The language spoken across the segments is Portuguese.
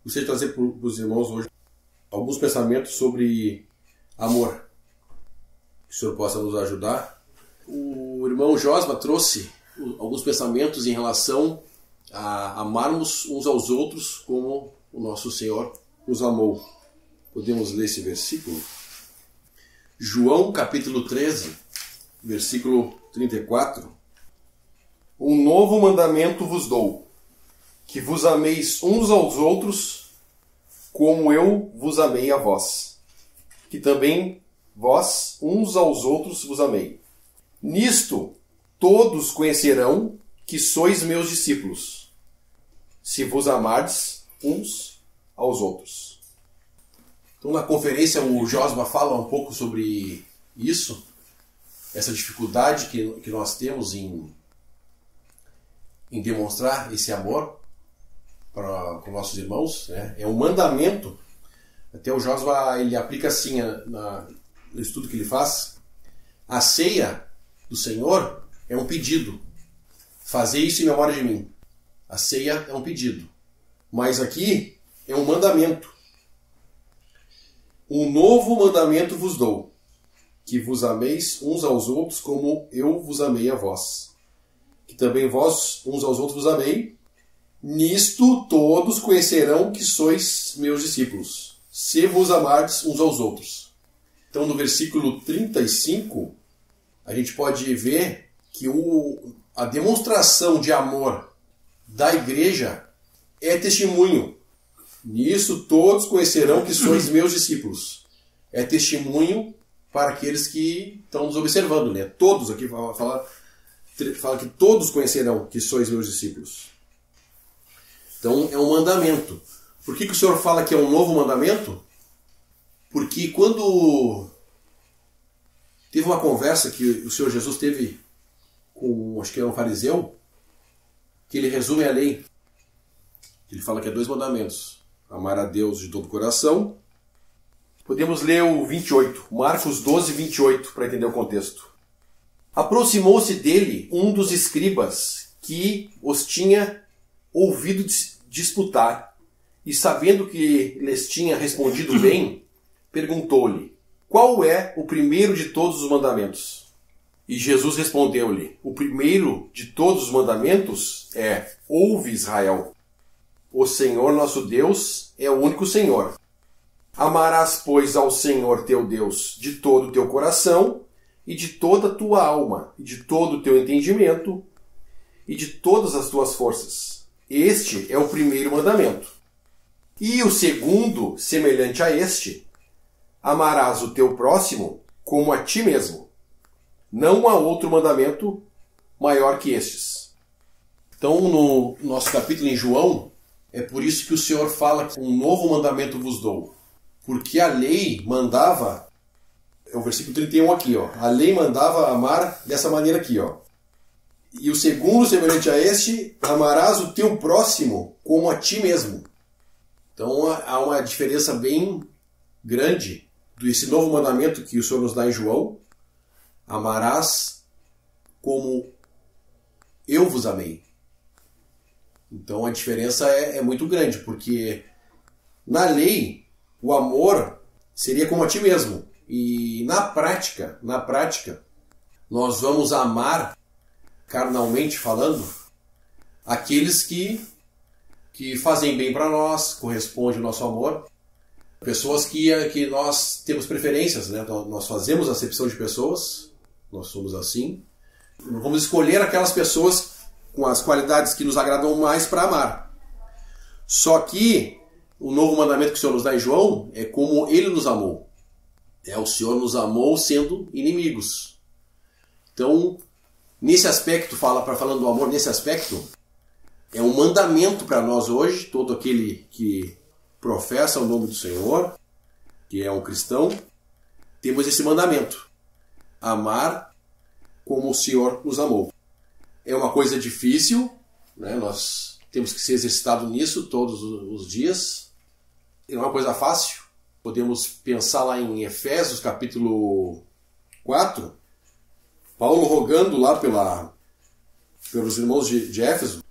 Gostaria de trazer para os irmãos hoje alguns pensamentos sobre amor. Que o Senhor possa nos ajudar. O irmão Josma trouxe alguns pensamentos em relação a amarmos uns aos outros como o nosso Senhor nos amou. Podemos ler esse versículo? João capítulo 13, versículo 34. Um novo mandamento vos dou, que vos ameis uns aos outros, como eu vos amei a vós, que também vós uns aos outros vos amei. Nisto todos conhecerão que sois meus discípulos, se vos amardes uns aos outros. Então, na conferência, o Josma fala um pouco sobre isso, essa dificuldade que nós temos em demonstrar esse amor com nossos irmãos, né? É um mandamento. Até o Josma ele aplica assim no estudo que ele faz. A ceia do Senhor é um pedido. Fazer isso em memória de mim. A ceia é um pedido. Mas aqui é um mandamento. Um novo mandamento vos dou, que vos ameis uns aos outros como eu vos amei a vós. Que também vós uns aos outros vos amei. Nisto todos conhecerão que sois meus discípulos, se vos amardes uns aos outros. Então, no versículo 35, a gente pode ver que a demonstração de amor da igreja é testemunho. Nisso todos conhecerão que sois meus discípulos. É testemunho para aqueles que estão nos observando, né? Todos aqui fala que todos conhecerão que sois meus discípulos. Então é um mandamento. Por que o Senhor fala que é um novo mandamento? Porque quando teve uma conversa que o Senhor Jesus teve com, acho que era um fariseu, que ele resume a lei. Ele fala que é 2 mandamentos. Amar a Deus de todo o coração. Podemos ler o 28, Marcos 12, 28, para entender o contexto. Aproximou-se dele um dos escribas que os tinha ouvido disputar, e sabendo que lhes tinha respondido bem, perguntou-lhe: qual é o primeiro de todos os mandamentos? E Jesus respondeu-lhe: o primeiro de todos os mandamentos é: ouve, Israel, o Senhor nosso Deus é o único Senhor. Amarás, pois, ao Senhor teu Deus de todo o teu coração, e de toda a tua alma, e de todo o teu entendimento, e de todas as tuas forças. Este é o primeiro mandamento. E o segundo, semelhante a este: amarás o teu próximo como a ti mesmo. Não há outro mandamento maior que estes. Então, no nosso capítulo em João, é por isso que o Senhor fala que um novo mandamento vos dou. Porque a lei mandava, é o versículo 31 aqui, ó. A lei mandava amar dessa maneira aqui, ó. E o segundo, semelhante a este: amarás o teu próximo como a ti mesmo. Então há uma diferença bem grande desse novo mandamento que o Senhor nos dá em João. Amarás como eu vos amei. Então a diferença é muito grande, porque na lei o amor seria como a ti mesmo. E na prática, nós vamos amar, carnalmente falando, aqueles que fazem bem para nós, corresponde ao nosso amor. Pessoas que nós temos preferências, né? Nós fazemos acepção de pessoas, nós somos assim. Vamos escolher aquelas pessoas com as qualidades que nos agradam mais para amar. Só que o novo mandamento que o Senhor nos dá em João é como Ele nos amou. O Senhor nos amou sendo inimigos. Então, nesse aspecto, falando do amor, nesse aspecto, é um mandamento para nós hoje, todo aquele que professa o nome do Senhor, que é um cristão, temos esse mandamento: amar como o Senhor nos amou. É uma coisa difícil, né? Nós temos que ser exercitados nisso todos os dias. Não é uma coisa fácil. Podemos pensar lá em Efésios capítulo 4, Paulo rogando lá pelos irmãos de Éfeso.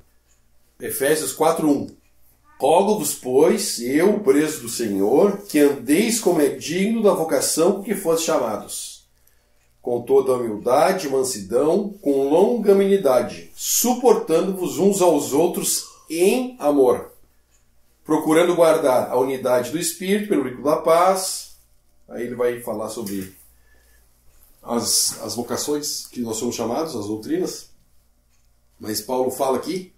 Efésios 4:1. Rogo-vos, pois, eu, preso do Senhor, que andeis como é digno da vocação com que foste chamados, com toda a humildade e mansidão, com longanimidade, suportando-vos uns aos outros em amor, procurando guardar a unidade do Espírito pelo vínculo da paz. Aí ele vai falar sobre as vocações que nós somos chamados, as doutrinas. Mas Paulo fala aqui,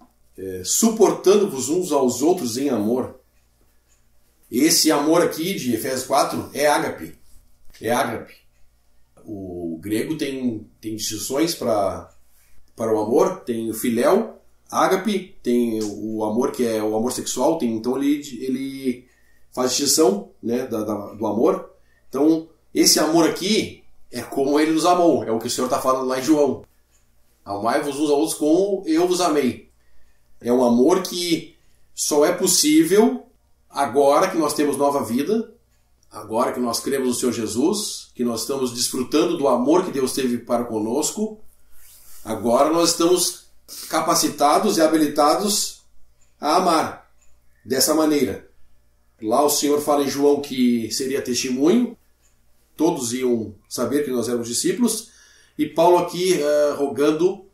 suportando-vos uns aos outros em amor. Esse amor aqui de Efésios 4 é ágape. É ágape. O grego tem distinções para o amor, tem o filéu, ágape, tem o amor que é o amor sexual, então ele faz distinção, né, do amor. Então, esse amor aqui é como ele nos amou, é o que o Senhor está falando lá em João. Amai-vos uns aos outros como eu vos amei. É um amor que só é possível agora que nós temos nova vida, agora que nós cremos no Senhor Jesus, que nós estamos desfrutando do amor que Deus teve para conosco. Agora nós estamos capacitados e habilitados a amar dessa maneira. Lá o Senhor fala em João que seria testemunho, todos iam saber que nós éramos discípulos, e Paulo aqui rogando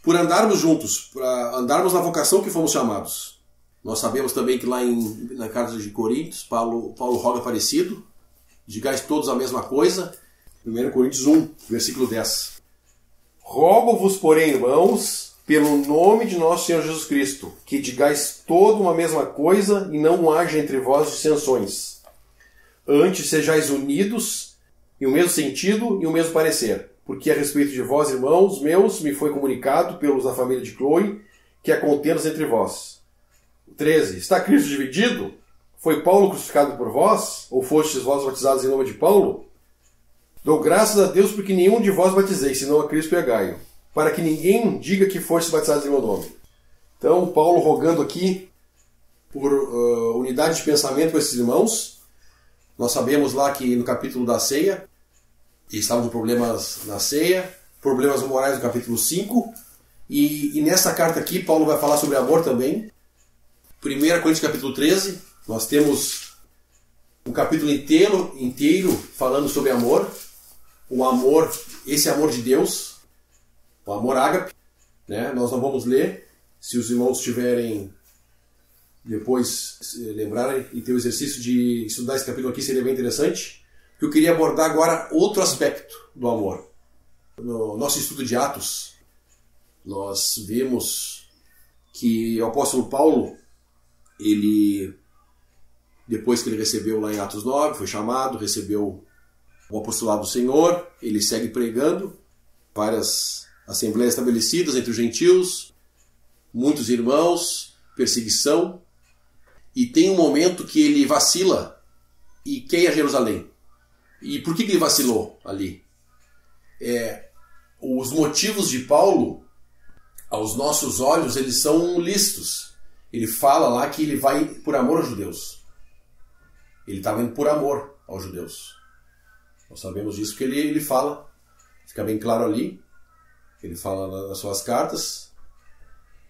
por andarmos juntos, para andarmos na vocação que fomos chamados. Nós sabemos também que lá na carta de Coríntios, Paulo roga parecido, digais todos a mesma coisa. 1 Coríntios 1, versículo 10. Rogo-vos, porém, irmãos, pelo nome de nosso Senhor Jesus Cristo, que digais toda uma mesma coisa e não haja entre vós dissensões. Antes sejais unidos em o mesmo sentido e o mesmo parecer. Porque a respeito de vós, irmãos meus, me foi comunicado pelos da família de Cloe que há contendas entre vós. 13. Está Cristo dividido? Foi Paulo crucificado por vós? Ou fostes vós batizados em nome de Paulo? Dou graças a Deus porque nenhum de vós batizei, senão a Crispo e a Gaio, para que ninguém diga que fostes batizados em meu nome. Então, Paulo rogando aqui por unidade de pensamento com esses irmãos. Nós sabemos lá que no capítulo da ceia, estavam com problemas na ceia, problemas morais no capítulo 5, e nessa carta aqui Paulo vai falar sobre amor também. 1 Coríntios capítulo 13, nós temos um capítulo inteiro falando sobre amor, o amor, esse amor de Deus, o amor ágape, né? Nós não vamos ler, se os irmãos tiverem depois lembrarem e ter o exercício de estudar esse capítulo aqui, seria bem interessante. Eu queria abordar agora outro aspecto do amor. No nosso estudo de Atos, nós vemos que o apóstolo Paulo, depois que ele recebeu lá em Atos 9, foi chamado, recebeu o apostolado do Senhor, ele segue pregando, várias assembleias estabelecidas entre os gentios, muitos irmãos, perseguição, e tem um momento que ele vacila e quer ir a Jerusalém. E por que ele vacilou ali? Os motivos de Paulo, aos nossos olhos, eles são lícitos. Ele fala lá que ele vai por amor aos judeus. Ele estava indo por amor aos judeus. Nós sabemos disso que ele fala. Fica bem claro ali. Ele fala nas suas cartas.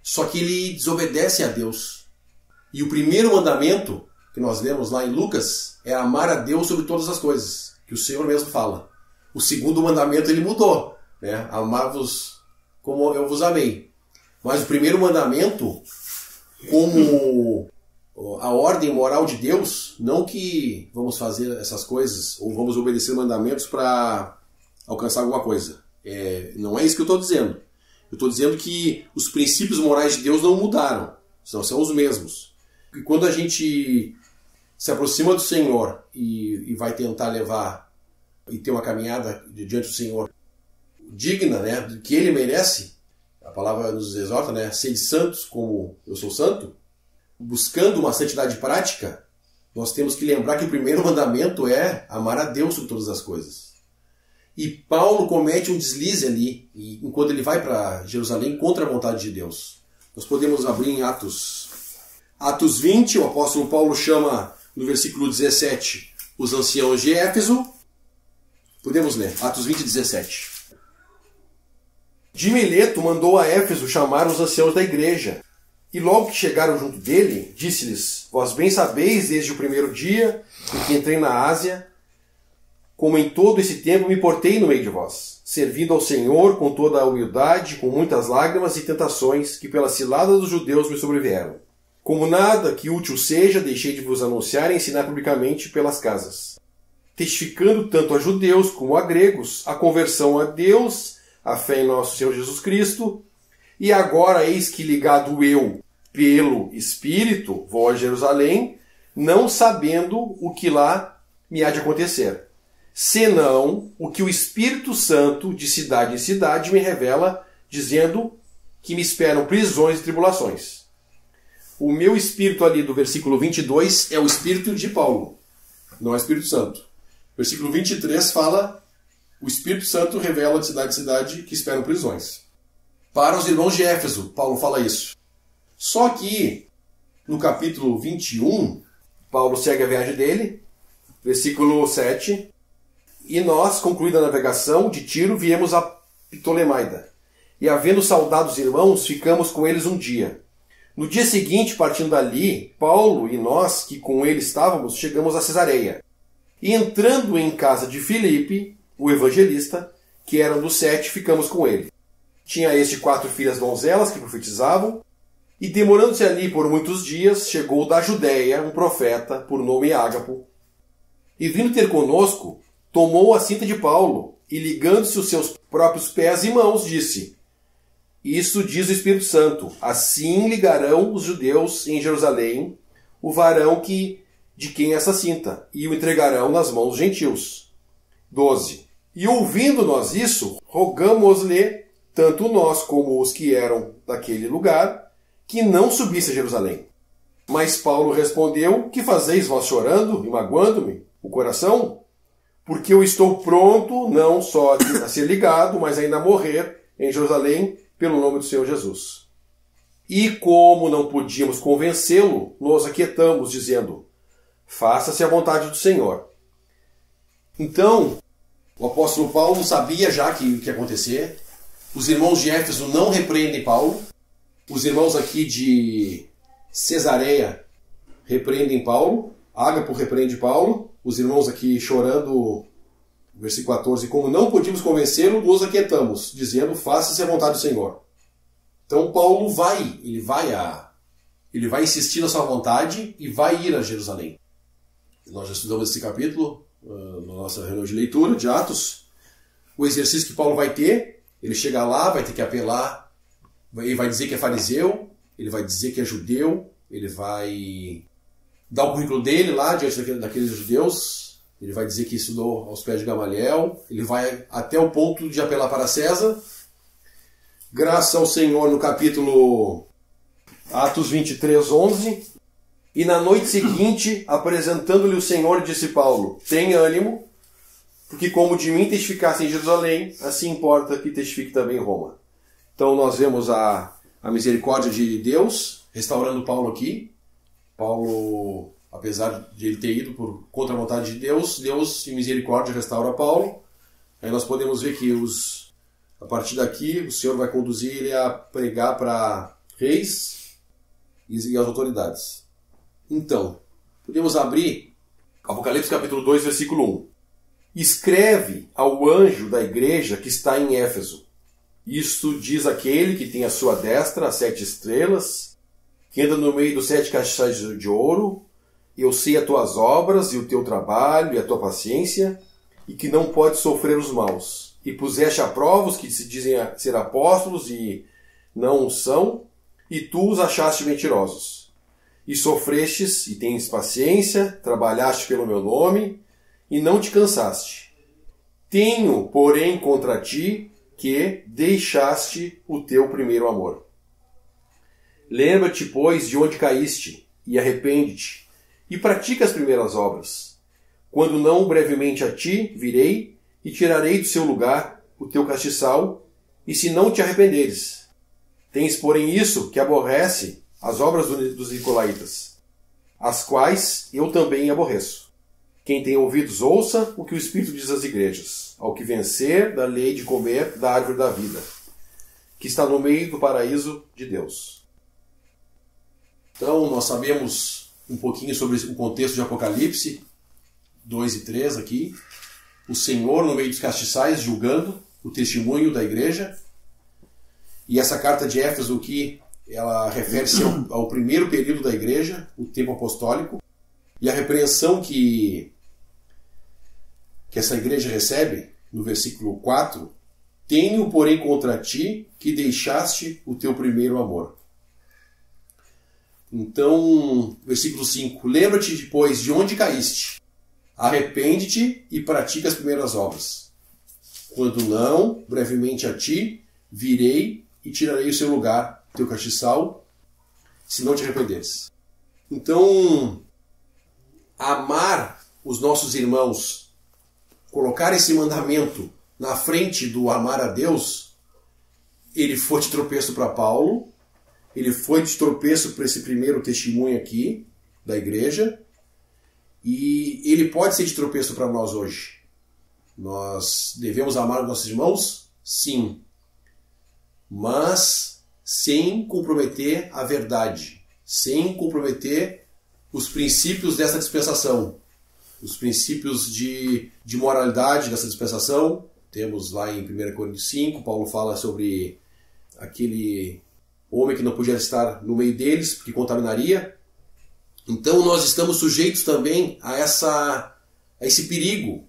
Só que ele desobedece a Deus. E o primeiro mandamento que nós lemos lá em Lucas é amar a Deus sobre todas as coisas, que o Senhor mesmo fala. O segundo mandamento ele mudou, né? Amar-vos como eu vos amei. Mas o primeiro mandamento, como a ordem moral de Deus, não que vamos fazer essas coisas ou vamos obedecer mandamentos para alcançar alguma coisa. Não é isso que eu estou dizendo. Eu estou dizendo que os princípios morais de Deus não mudaram, são os mesmos. E quando a gente se aproxima do Senhor e vai tentar levar e ter uma caminhada diante do Senhor digna, né, do que Ele merece, a palavra nos exorta, né, sede santos como eu sou santo, buscando uma santidade prática, nós temos que lembrar que o primeiro mandamento é amar a Deus sobre todas as coisas. E Paulo comete um deslize ali, enquanto ele vai para Jerusalém contra a vontade de Deus. Nós podemos abrir em Atos 20, o apóstolo Paulo chama, no versículo 17, os anciãos de Éfeso. Podemos ler, Atos 20, 17. De Mileto mandou a Éfeso chamar os anciãos da igreja, E logo que chegaram junto dele, disse-lhes: Vós bem sabeis desde o primeiro dia em que entrei na Ásia, como em todo esse tempo me portei no meio de vós, servindo ao Senhor com toda a humildade, com muitas lágrimas e tentações que pela cilada dos judeus me sobrevieram. Como nada que útil seja, deixei de vos anunciar e ensinar publicamente pelas casas, testificando tanto a judeus como a gregos a conversão a Deus, a fé em nosso Senhor Jesus Cristo. E agora eis que, ligado eu pelo Espírito, vou a Jerusalém, não sabendo o que lá me há de acontecer, senão o que o Espírito Santo, de cidade em cidade, me revela, dizendo que me esperam prisões e tribulações. O meu espírito ali do versículo 22 é o espírito de Paulo, não é o Espírito Santo. Versículo 23 fala: o Espírito Santo revela de cidade em cidade que esperam prisões. Para os irmãos de Éfeso, Paulo fala isso. Só que, no capítulo 21, Paulo segue a viagem dele, versículo 7, e nós, concluída a navegação de Tiro, viemos a Ptolemaida. E havendo saudado os irmãos, ficamos com eles um dia. No dia seguinte, partindo dali, Paulo e nós, que com ele estávamos, chegamos a Cesareia. E entrando em casa de Filipe, o evangelista, que era um dos 7, ficamos com ele. Tinha este 4 filhas donzelas que profetizavam, e demorando-se ali por muitos dias, chegou da Judéia um profeta, por nome Ágapo, e vindo ter conosco, tomou a cinta de Paulo, e ligando-se os seus próprios pés e mãos, disse: Isto diz o Espírito Santo, assim ligarão os judeus em Jerusalém o varão de quem essa cinta, e o entregarão nas mãos dos gentios. 12. E ouvindo nós isso, rogamos-lhe, tanto nós como os que eram daquele lugar, que não subisse a Jerusalém. Mas Paulo respondeu: Que fazeis vós chorando e magoando-me o coração? Porque eu estou pronto não só a ser ligado, mas ainda a morrer em Jerusalém pelo nome do Senhor Jesus. E como não podíamos convencê-lo, nos aquietamos, dizendo: Faça-se a vontade do Senhor. Então, o apóstolo Paulo sabia já que o que ia acontecer. Os irmãos de Éfeso não repreendem Paulo. Os irmãos aqui de Cesareia repreendem Paulo. Ágapo repreende Paulo. Os irmãos aqui chorando, versículo 14, como não podíamos convencê-lo, nos aquietamos, dizendo: Faça-se a vontade do Senhor. Então Paulo ele vai insistir na sua vontade e vai ir a Jerusalém. Nós já estudamos esse capítulo na nossa reunião de leitura de Atos. O exercício que Paulo vai ter, ele chega lá, vai ter que apelar, ele vai dizer que é fariseu, ele vai dizer que é judeu, ele vai dar o currículo dele lá diante daqueles judeus, ele vai dizer que estudou aos pés de Gamaliel, ele vai até o ponto de apelar para César. Graças ao Senhor, no capítulo Atos 23, 11, e na noite seguinte, apresentando-lhe o Senhor, disse Paulo: Tenha ânimo, porque como de mim testificasse em Jerusalém, assim importa que testifique também em Roma. Então nós vemos a misericórdia de Deus restaurando Paulo aqui. Paulo, apesar de ele ter ido contra a vontade de Deus, Deus em misericórdia restaura Paulo. Aí nós podemos ver que a partir daqui o Senhor vai conduzir ele a pregar para reis e as autoridades. Então, podemos abrir Apocalipse capítulo 2, versículo 1. Escreve ao anjo da igreja que está em Éfeso: Isto diz aquele que tem à sua destra as 7 estrelas, que anda no meio dos 7 caixas de ouro. Eu sei as tuas obras e o teu trabalho e a tua paciência, e que não podes sofrer os maus. E puseste à prova os que se dizem ser apóstolos e não o são, e tu os achaste mentirosos. E sofrestes e tens paciência, trabalhaste pelo meu nome, e não te cansaste. Tenho, porém, contra ti que deixaste o teu primeiro amor. Lembra-te, pois, de onde caíste, e arrepende-te, e pratica as primeiras obras. Quando não brevemente a ti virei, e tirarei do seu lugar o teu castiçal, e se não te arrependeres. Tens, porém, isso que aborrece as obras dos nicolaítas, as quais eu também aborreço. Quem tem ouvidos, ouça o que o Espírito diz às igrejas. Ao que vencer, da lei de comer da árvore da vida, que está no meio do paraíso de Deus. Então, nós sabemos um pouquinho sobre o contexto de Apocalipse 2 e 3 aqui. O Senhor no meio dos castiçais, julgando o testemunho da igreja. E essa carta de Éfeso aqui, ela refere-se ao primeiro período da igreja, o tempo apostólico. E a repreensão que essa igreja recebe, no versículo 4, tenho, porém, contra ti que deixaste o teu primeiro amor. Então, versículo 5, lembra-te depois de onde caíste, arrepende-te e pratica as primeiras obras. Quando não, brevemente a ti, virei e tirarei o seu lugar, teu castiçal, se não te arrependeres. Então, amar os nossos irmãos, colocar esse mandamento na frente do amar a Deus, ele foi de tropeço para Paulo, ele foi de tropeço para esse primeiro testemunho aqui da igreja, e ele pode ser de tropeço para nós hoje. Nós devemos amar os nossos irmãos? Sim. Mas sem comprometer a verdade, sem comprometer os princípios dessa dispensação, os princípios de moralidade dessa dispensação. Temos lá em 1 Coríntios 5, Paulo fala sobre aquele homem que não podia estar no meio deles, porque contaminaria. Então nós estamos sujeitos também a esse perigo,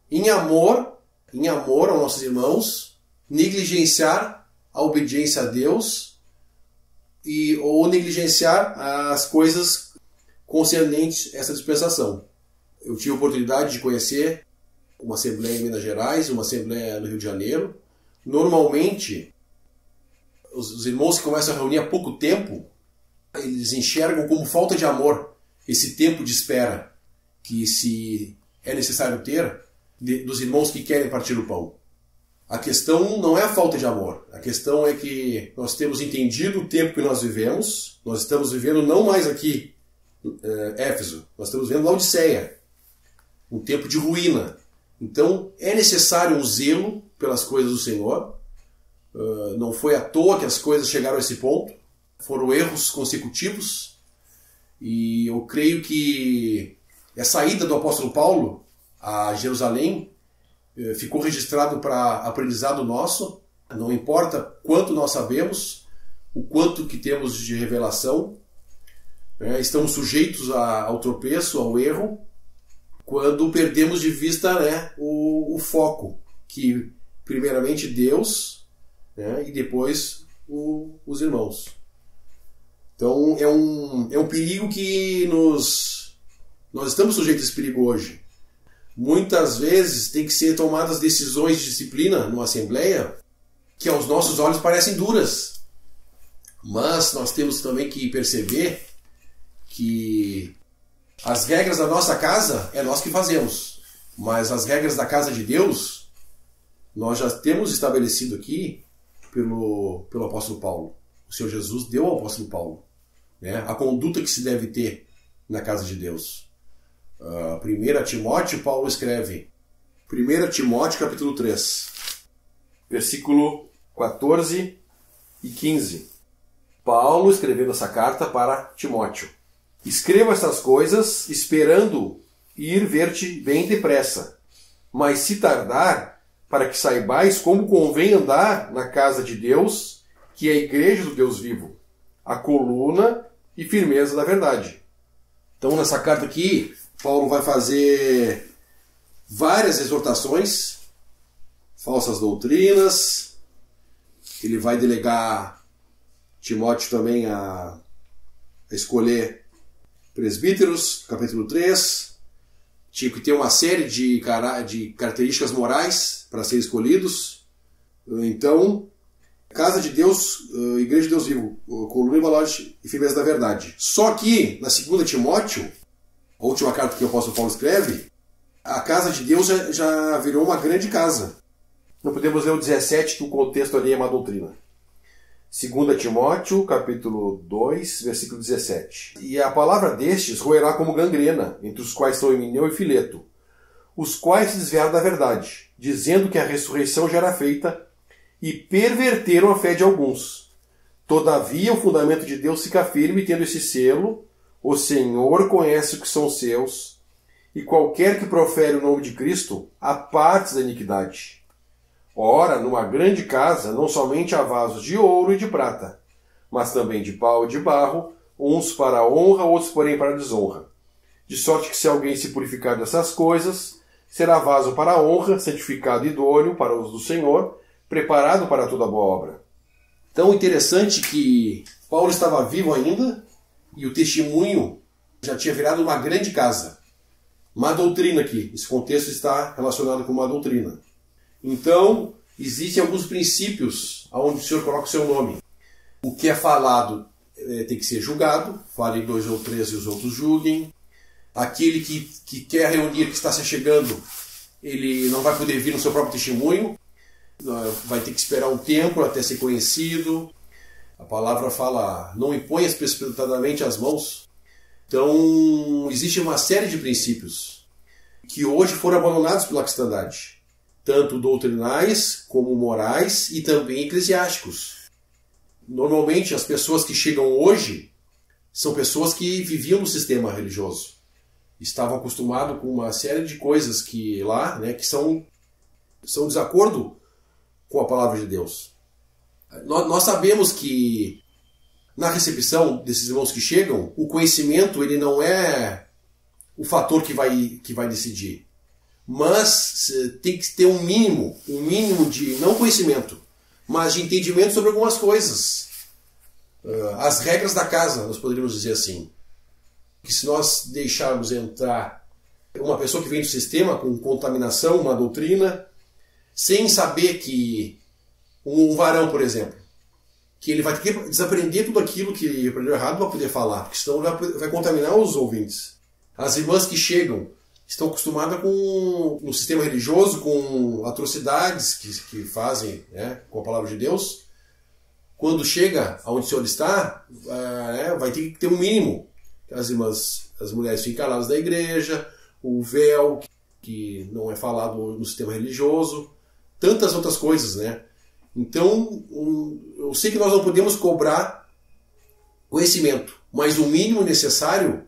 em amor aos nossos irmãos, negligenciar a obediência a Deus ou negligenciar as coisas concernentes a essa dispensação. Eu tive a oportunidade de conhecer uma assembleia em Minas Gerais, uma assembleia no Rio de Janeiro. Normalmente, os irmãos que começam a reunir há pouco tempo, eles enxergam como falta de amor esse tempo de espera que se é necessário ter dos irmãos que querem partir o pão. A questão não é a falta de amor. A questão é que nós temos entendido o tempo que nós vivemos. Nós estamos vivendo não mais aqui, Éfeso. Nós estamos vivendo Laodiceia. Um tempo de ruína. Então, é necessário um zelo pelas coisas do Senhor. Não foi à toa que as coisas chegaram a esse ponto. Foram erros consecutivos. E eu creio que essa ida do apóstolo Paulo a Jerusalém ficou registrado para aprendizado nosso. Não importa quanto nós sabemos, o quanto que temos de revelação. Estamos sujeitos ao tropeço, ao erro, quando perdemos de vista o foco, que primeiramente Deus, e depois os irmãos. Então é um perigo que nós estamos sujeitos a esse perigo hoje. Muitas vezes tem que ser tomadas decisões de disciplina numa assembleia que aos nossos olhos parecem duras. Mas nós temos também que perceber que as regras da nossa casa é nós que fazemos. Mas as regras da casa de Deus nós já temos estabelecido aqui pelo apóstolo Paulo. O Senhor Jesus deu ao apóstolo Paulo a conduta que se deve ter na casa de Deus. 1 Timóteo, Paulo escreve, 1 Timóteo capítulo 3, versículo 14 e 15. Paulo escrevendo essa carta para Timóteo. Escreva essas coisas esperando ir ver-te bem depressa, mas se tardar, para que saibais como convém andar na casa de Deus, que é a igreja do Deus vivo, a coluna e firmeza da verdade. Então nessa carta aqui, Paulo vai fazer várias exortações, falsas doutrinas. Ele vai delegar Timóteo também a escolher presbíteros, capítulo 3. Tinha que ter uma série de características morais para serem escolhidos. Então, casa de Deus, igreja de Deus vivo, coluna e baluarte e firmeza da verdade. Só que, na 2 Timóteo, a última carta que o apóstolo Paulo escreve, a casa de Deus já virou uma grande casa. Não podemos ler o 17, que o contexto ali é uma doutrina. 2 Timóteo, capítulo 2, versículo 17. E a palavra destes roerá como gangrena, entre os quais são Himeneu e Fileto, os quais se desviaram da verdade, dizendo que a ressurreição já era feita, e perverteram a fé de alguns, Todavia, o fundamento de Deus fica firme, tendo esse selo: o Senhor conhece o que são seus, e qualquer que profere o nome de Cristo, aparte da iniquidade. Ora, numa grande casa, não somente há vasos de ouro e de prata, mas também de pau e de barro, uns para a honra, outros, porém, para a desonra. De sorte que, se alguém se purificar dessas coisas, será vaso para a honra, santificado e idôneo para o uso do Senhor, preparado para toda boa obra. Então, interessante que Paulo estava vivo ainda e o testemunho já tinha virado uma grande casa. Má doutrina aqui. Esse contexto está relacionado com má doutrina. Então, existem alguns princípios onde o Senhor coloca o seu nome. O que é falado tem que ser julgado. Falem 2 ou 3 e os outros julguem. Aquele que quer reunir, que está se chegando, ele não vai poder vir no seu próprio testemunho. Vai ter que esperar um tempo até ser conhecido. A palavra fala: não imponhas precipitadamente as mãos. Então, existe uma série de princípios que hoje foram abandonados pela cristandade, tanto doutrinais como morais e também eclesiásticos. Normalmente, as pessoas que chegam hoje são pessoas que viviam no sistema religioso, estavam acostumados com uma série de coisas que lá, que são desacordo com a palavra de Deus. Nós sabemos que na recepção desses irmãos que chegam, o conhecimento ele não é o fator que vai decidir. Mas tem que ter um mínimo de, não conhecimento, mas de entendimento sobre algumas coisas. As regras da casa, nós poderíamos dizer assim. Que se nós deixarmos entrar uma pessoa que vem do sistema com contaminação, uma doutrina, sem saber que um varão, por exemplo, que ele vai ter que desaprender tudo aquilo que ele aprendeu errado para poder falar, porque senão vai contaminar os ouvintes. As irmãs que chegam estão acostumadas com um sistema religioso, com atrocidades que fazem com a palavra de Deus. Quando chega aonde o Senhor está, vai ter que ter um mínimo. As mulheres ficam caladas da igreja, o véu, que não é falado no sistema religioso, tantas outras coisas, Então, eu sei que nós não podemos cobrar conhecimento, mas o mínimo necessário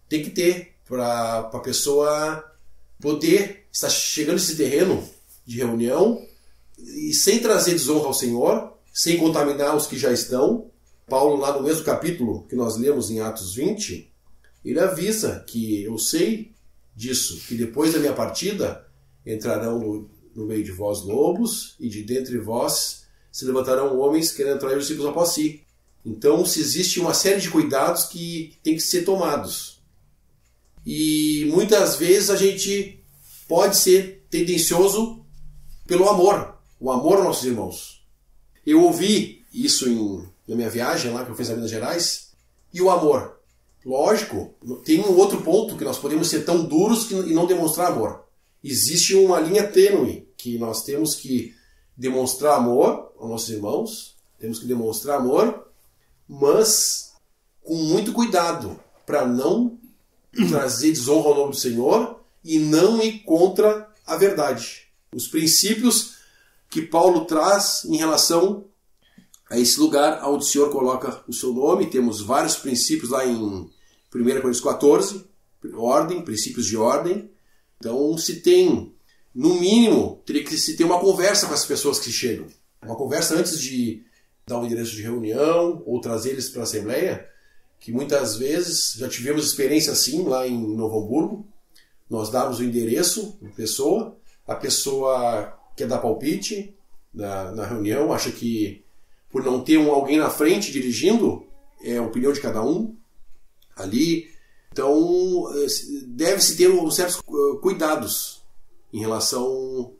tem que ter para a pessoa poder estar chegando nesse terreno de reunião e sem trazer desonra ao Senhor, sem contaminar os que já estão. Paulo, lá no mesmo capítulo que nós lemos em Atos 20, ele avisa que eu sei disso, que depois da minha partida entrarão no meio de vós lobos, e de dentre vós se levantarão homens querendo atrair os discípulos após si. Então, se existe uma série de cuidados que tem que ser tomados. E muitas vezes a gente pode ser tendencioso pelo amor, o amor aos nossos irmãos. Eu ouvi isso na minha viagem lá que eu fiz a Minas Gerais, e o amor. Lógico, tem um outro ponto que nós podemos ser tão duros e não demonstrar amor. Existe uma linha tênue que nós temos que demonstrar amor aos nossos irmãos, temos que demonstrar amor, mas com muito cuidado para não trazer desonra ao nome do Senhor e não ir contra a verdade. Os princípios que Paulo traz em relação a esse lugar onde o Senhor coloca o seu nome. Temos vários princípios lá em 1 Coríntios 14, princípios de ordem. Então, no mínimo, teria que se ter uma conversa com as pessoas que chegam. Uma conversa antes de dar um endereço de reunião ou trazer eles para a Assembleia, que muitas vezes já tivemos experiência assim lá em Novo Hamburgo. Nós damos o endereço da pessoa, a pessoa quer dar palpite na reunião, acha que por não ter alguém na frente dirigindo, é a opinião de cada um ali. Então, deve-se ter certos cuidados em relação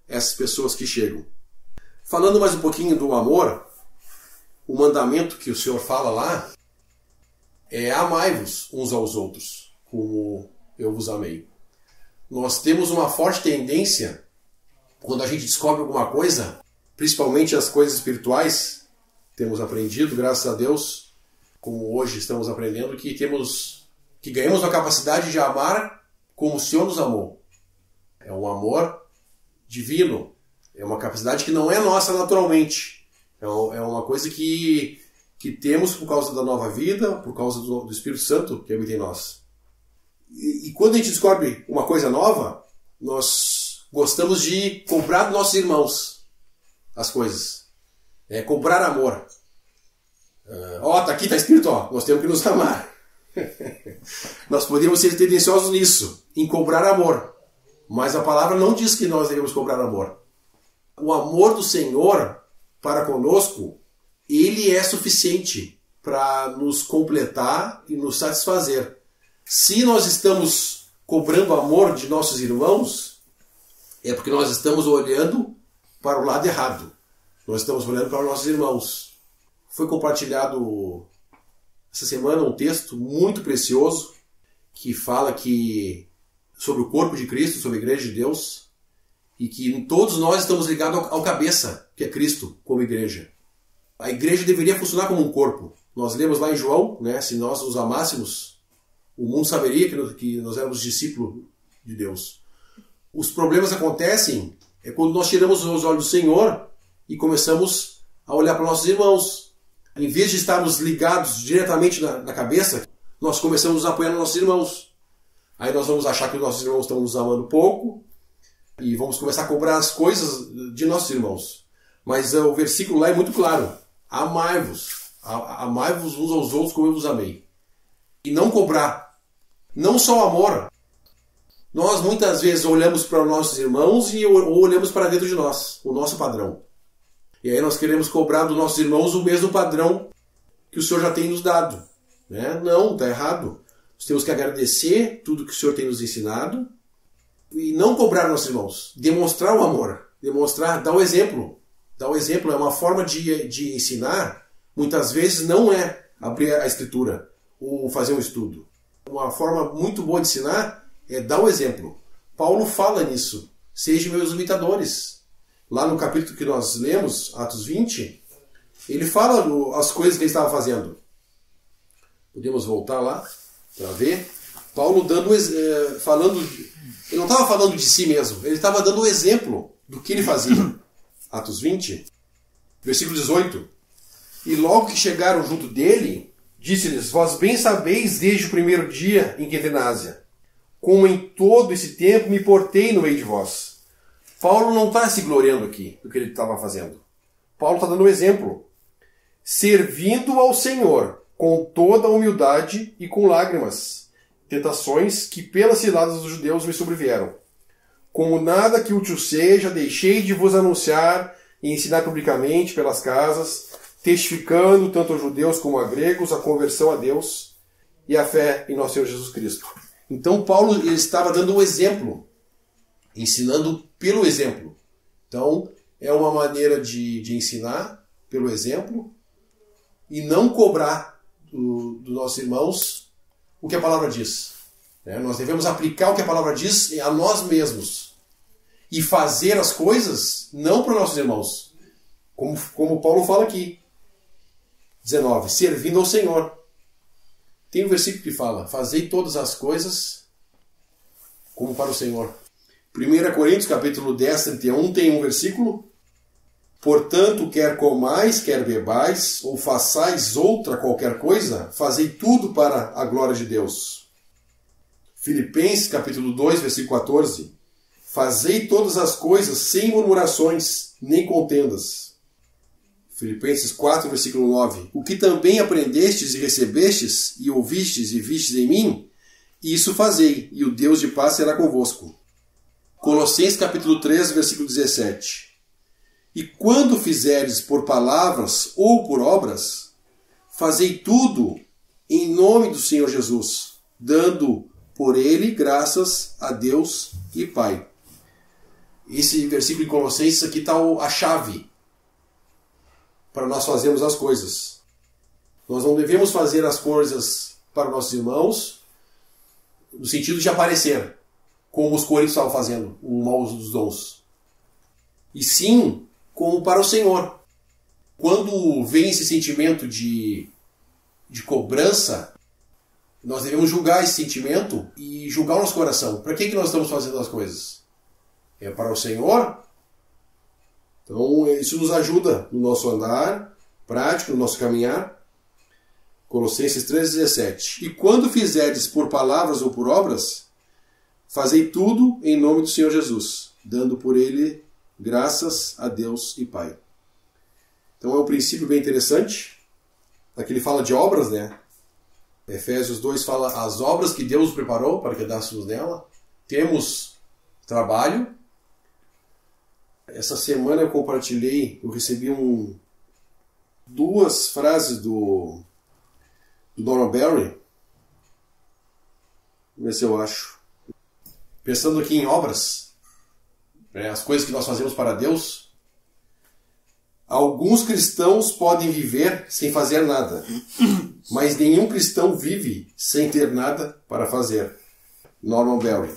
a essas pessoas que chegam. Falando mais um pouquinho do amor, o mandamento que o Senhor fala lá é: amai-vos uns aos outros, como eu vos amei. Nós temos uma forte tendência, quando a gente descobre alguma coisa, principalmente as coisas espirituais, temos aprendido, graças a Deus, como hoje estamos aprendendo, que ganhamos a capacidade de amar como o Senhor nos amou. É um amor divino. É uma capacidade que não é nossa naturalmente. É uma coisa que que temos por causa da nova vida, por causa do Espírito Santo que habita em nós. E quando a gente descobre uma coisa nova, nós gostamos de cobrar dos nossos irmãos as coisas. Cobrar amor. Tá aqui, tá escrito, nós temos que nos amar. Nós podemos ser tendenciosos nisso, em cobrar amor. Mas a palavra não diz que nós devemos cobrar amor. O amor do Senhor para conosco, ele é suficiente para nos completar e nos satisfazer. Se nós estamos cobrando amor de nossos irmãos, é porque nós estamos olhando para o lado errado. Nós estamos olhando para os nossos irmãos. Foi compartilhado essa semana um texto muito precioso que fala sobre o corpo de Cristo, sobre a Igreja de Deus, e que todos nós estamos ligados ao cabeça, que é Cristo, como igreja. A igreja deveria funcionar como um corpo. Nós lemos lá em João, se nós nos amássemos, o mundo saberia que nós éramos discípulos de Deus. Os problemas acontecem quando nós tiramos os olhos do Senhor e começamos a olhar para nossos irmãos. Em vez de estarmos ligados diretamente na cabeça, nós começamos a nos apoiar nos nossos irmãos. Aí nós vamos achar que os nossos irmãos estão nos amando pouco e vamos começar a cobrar as coisas de nossos irmãos. Mas o versículo lá é muito claro. Amai-vos. Amai-vos uns aos outros como eu vos amei. E não cobrar. Não só amor. Nós muitas vezes olhamos para os nossos irmãos ou olhamos para dentro de nós, o nosso padrão. E aí nós queremos cobrar dos nossos irmãos o mesmo padrão que o Senhor já tem nos dado. Não, está errado. Nós temos que agradecer tudo que o Senhor tem nos ensinado e não cobrar nossos irmãos. Demonstrar o amor. Dar o exemplo. Dar o exemplo é uma forma de ensinar. Muitas vezes não é abrir a Escritura ou fazer um estudo. Uma forma muito boa de ensinar é dar o exemplo. Paulo fala nisso. Sejam meus imitadores. Lá no capítulo que nós lemos, Atos 20, ele fala as coisas que ele estava fazendo. Podemos voltar lá para ver. Paulo falando. Ele não estava falando de si mesmo. Ele estava dando o exemplo do que ele fazia. Atos 20, versículo 18. E logo que chegaram junto dele, disse-lhes: vós bem sabeis desde o primeiro dia em que entrei na Ásia, como em todo esse tempo me portei no meio de vós. Paulo não está se gloriando aqui do que ele estava fazendo. Paulo está dando um exemplo. Servindo ao Senhor com toda a humildade e com lágrimas, tentações que pelas ciladas dos judeus me sobrevieram. Como nada que útil seja, deixei de vos anunciar e ensinar publicamente pelas casas, testificando tanto aos judeus como a gregos a conversão a Deus e a fé em nosso Senhor Jesus Cristo. Então Paulo ele estava dando um exemplo, ensinando pelo exemplo. Então é uma maneira de ensinar pelo exemplo e não cobrar dos nossos irmãos o que a palavra diz. Nós devemos aplicar o que a palavra diz a nós mesmos e fazer as coisas não para nossos irmãos, como Paulo fala aqui. 19. Servindo ao Senhor. Tem um versículo que fala: fazei todas as coisas como para o Senhor. 1 Coríntios capítulo 10, 31 tem um versículo: portanto, quer comais, quer bebais, ou façais outra qualquer coisa, fazei tudo para a glória de Deus. Filipenses capítulo 2, versículo 14: fazei todas as coisas sem murmurações, nem contendas. Filipenses 4, versículo 9: o que também aprendestes e recebestes, e ouvistes e vistes em mim, isso fazei, e o Deus de paz será convosco. Colossenses capítulo 3, versículo 17: e quando fizeres por palavras ou por obras, fazei tudo em nome do Senhor Jesus, dando por ele graças a Deus e Pai. Esse versículo em Colossenses aqui está a chave para nós fazermos as coisas. Nós não devemos fazer as coisas para nossos irmãos no sentido de aparecer, como os coríntios estavam fazendo, o mau uso dos dons. E sim, como para o Senhor. Quando vem esse sentimento de cobrança, nós devemos julgar esse sentimento e julgar o nosso coração. Para que nós estamos fazendo as coisas? É para o Senhor? Então isso nos ajuda no nosso andar prático, no nosso caminhar. Colossenses 3,17. E quando fizerdes por palavras ou por obras, fazei tudo em nome do Senhor Jesus, dando por ele graças a Deus e Pai. Então é um princípio bem interessante. Aqui ele fala de obras, né? Efésios 2 fala as obras que Deus preparou para que andássemos nela. Temos trabalho. Essa semana eu recebi duas frases do Donald Barry. Vamos ver se eu acho. Pensando aqui em obras, as coisas que nós fazemos para Deus. Alguns cristãos podem viver sem fazer nada, mas nenhum cristão vive sem ter nada para fazer. Norman Barry.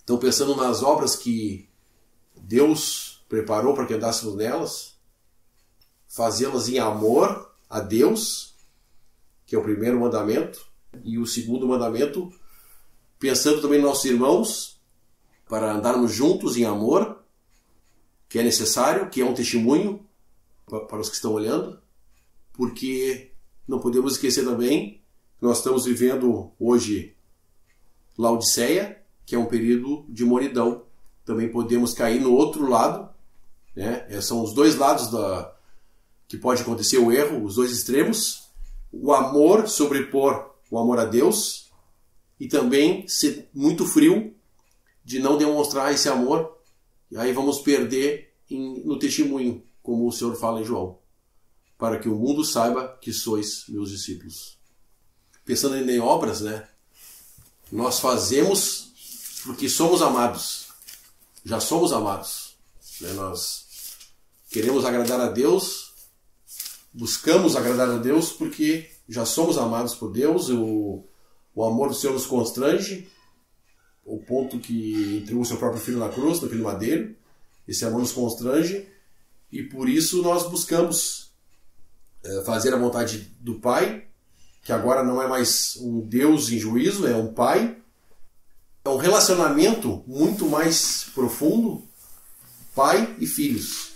Então, pensando nas obras que Deus preparou para que andássemos nelas, fazê-las em amor a Deus, que é o primeiro mandamento, e o segundo mandamento, pensando também nos nossos irmãos, para andarmos juntos em amor, que é necessário, que é um testemunho para os que estão olhando, porque não podemos esquecer também que nós estamos vivendo hoje Laodiceia, que é um período de mornidão. Também podemos cair no outro lado, né? São os dois lados que pode acontecer o erro, os dois extremos. O amor sobrepor o amor a Deus e também ser muito frio de não demonstrar esse amor. E aí vamos perder no testemunho, como o Senhor fala em João, para que o mundo saiba que sois meus discípulos. Pensando ainda em obras, né? Nós fazemos porque somos amados. Já somos amados. Né? Nós queremos agradar a Deus, buscamos agradar a Deus porque já somos amados por Deus. O amor do Senhor nos constrange, o ponto que entregou o seu próprio filho na cruz, naquele madeiro. Esse amor nos constrange e por isso nós buscamos fazer a vontade do Pai, que agora não é mais um Deus em juízo, é um Pai. É um relacionamento muito mais profundo, pai e filhos.